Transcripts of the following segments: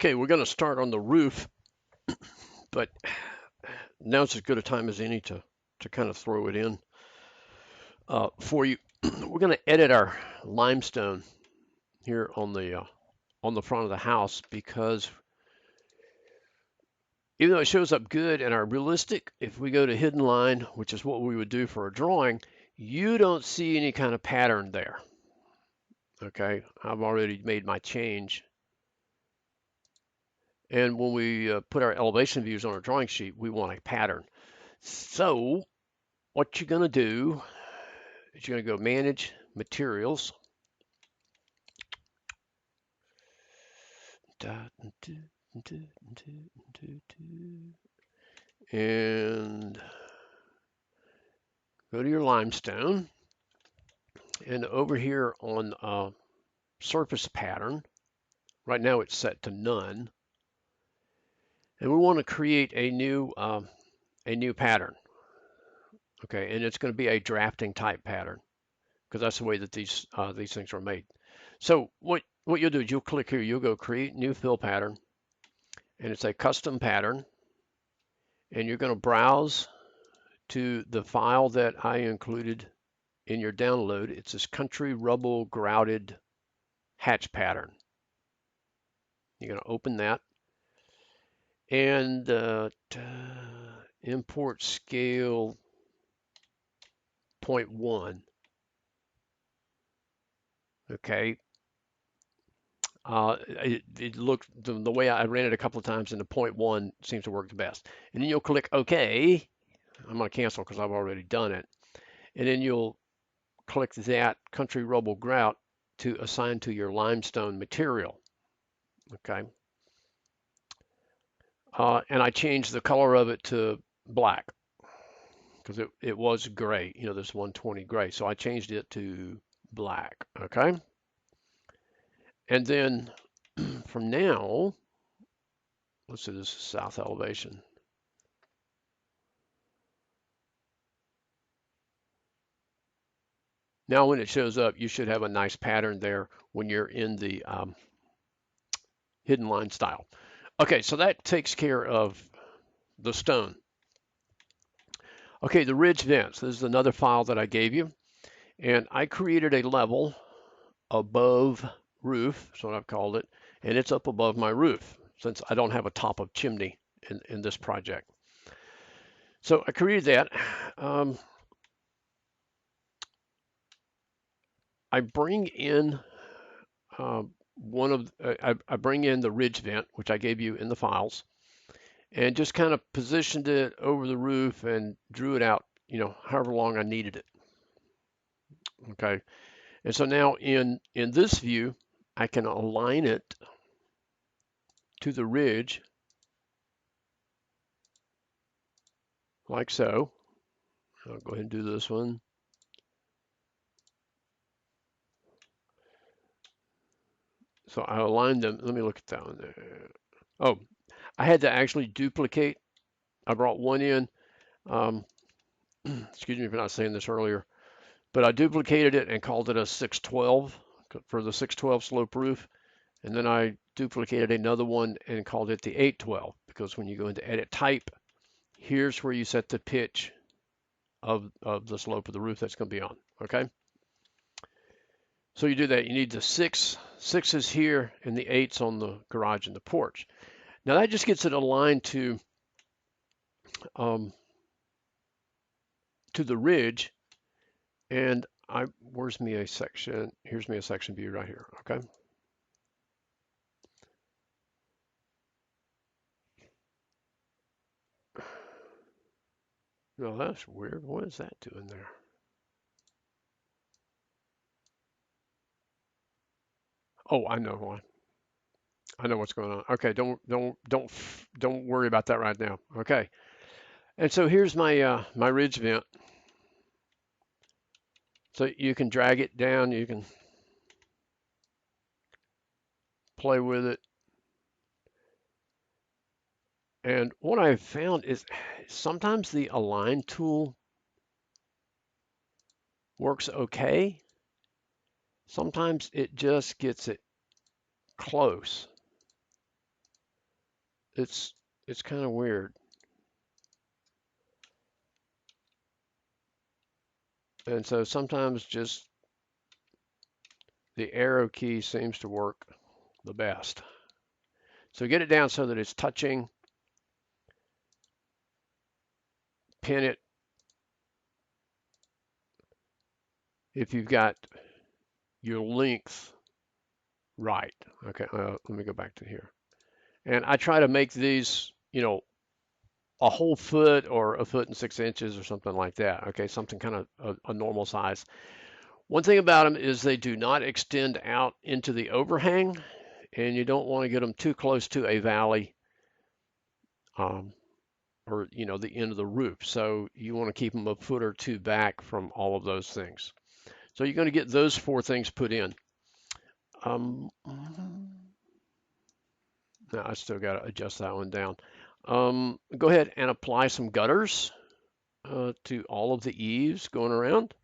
Okay, we're going to start on the roof, but now's as good a time as any to kind of throw it in for you. We're going to edit our limestone here on the front of the house because even though it shows up good in our realistic, if we go to hidden line, which is what we would do for a drawing, you don't see any kind of pattern there. Okay, I've already made my change. And when we put our elevation views on our drawing sheet, we want a pattern. So what you're going to do is you're going to go Manage Materials. And go to your limestone. And over here on Surface Pattern, right now it's set to None. And we want to create a new pattern. Okay, and it's going to be a drafting type pattern because that's the way that these things are made. So what you'll do is you'll click here, you'll go Create New Fill Pattern, and it's a custom pattern, and you're going to browse to the file that I included in your download. It's this Country Rubble Grouted Hatch pattern. You're going to open that and import scale 0.1. Okay. It looked the way I ran it a couple of times, and the 0.1 seems to work the best. And then you'll click OK. I'm going to cancel because I've already done it. And then you'll click that Country Rubble Grout to assign to your limestone material. Okay. And I changed the color of it to black because it was gray, you know, this 120 gray. So I changed it to black. Okay. And then from now, let's see, this is south elevation. Now when it shows up, you should have a nice pattern there when you're in the hidden line style. Okay, so that takes care of the stone. Okay, the ridge vents. This is another file that I gave you. And I created a level above roof, that's what I've called it, and it's up above my roof since I don't have a top of chimney in this project. So I created that. I bring in I bring in the ridge vent, which I gave you in the files, and just kind of positioned it over the roof and drew it out, you know, however long I needed it. Okay, and so now in this view, I can align it to the ridge like so. I'll go ahead and do this one. So I aligned them. Let me look at that one there. Oh, I had to actually duplicate. I brought one in. Excuse me for not saying this earlier, but I duplicated it and called it a 612 for the 612 slope roof. And then I duplicated another one and called it the 812 because when you go into edit type, here's where you set the pitch of the slope of the roof that's going to be on. Okay. So you do that. You need the sixes here and the 8s on the garage and the porch. Now that just gets it aligned to the ridge. And where's me a section? Here's me a section view right here. Okay. No, that's weird. What is that doing there? Oh, I know why. I know what's going on. Okay, don't worry about that right now. Okay. And so here's my my ridge vent. So you can drag it down, you can play with it. And what I've found is sometimes the align tool works okay. Sometimes it just gets it close. it's kind of weird. And so sometimes just the arrow key seems to work the best. So get it down so that it's touching, pin it if you've got your length right. Okay, let me go back to here. And I try to make these, a whole foot or a foot and 6 inches or something like that. Okay, something kind of a normal size. One thing about them is they do not extend out into the overhang, and you don't want to get them too close to a valley, um, or the end of the roof. So you want to keep them a foot or two back from all of those things. So you're going to get those four things put in. Now I still got to adjust that one down. Go ahead and apply some gutters to all of the eaves going around.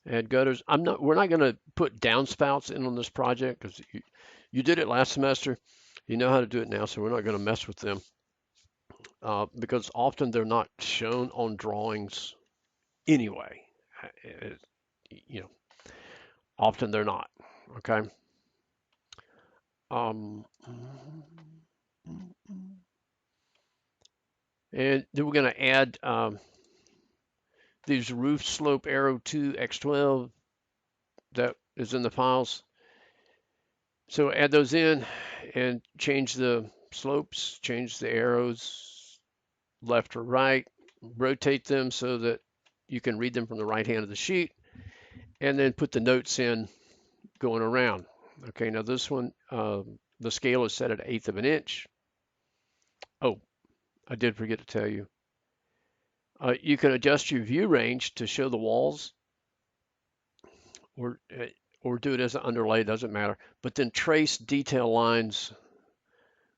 Add gutters. We're not going to put downspouts in on this project because you did it last semester. You know how to do it now, so we're not going to mess with them because often they're not shown on drawings anyway. It, you know, Often they're not. Okay. Um, and then we're going to add these roof slope arrow 2 X12 that is in the files. So add those in and change the slopes, change the arrows left or right, rotate them so that you can read them from the right hand of the sheet, and then put the notes in going around. Okay, now this one, the scale is set at 1/8 of an inch. Oh, I did forget to tell you. You can adjust your view range to show the walls, or or do it as an underlay, doesn't matter. But then trace detail lines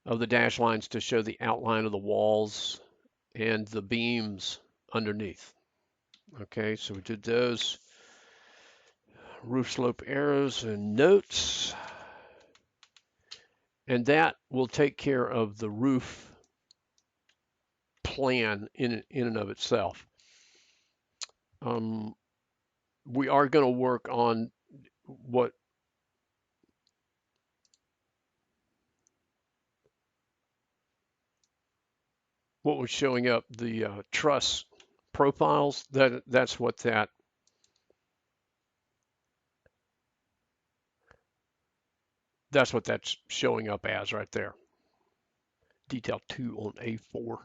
of the dash lines to show the outline of the walls and the beams underneath. Okay, so we did those roof slope arrows and notes, and that will take care of the roof plan in and of itself. We are going to work on what was showing up, the truss profiles. That's what that's showing up as right there. Detail 2 on A4,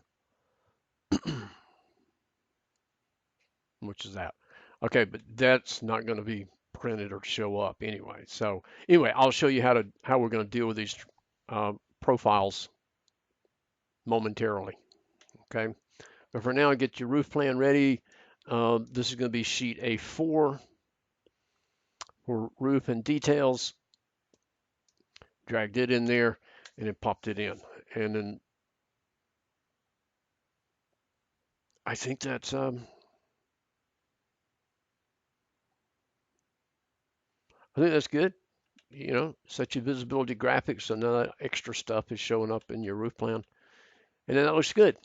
which is that. Okay, but that's not going to be printed or show up anyway. So anyway, I'll show you how we're going to deal with these profiles momentarily. Okay, but for now, get your roof plan ready. This is going to be sheet A4 for roof and details. Dragged it in there and it popped it in, and then I think that's good. Set your visibility graphics so none of that extra stuff is showing up in your roof plan. And then that looks good.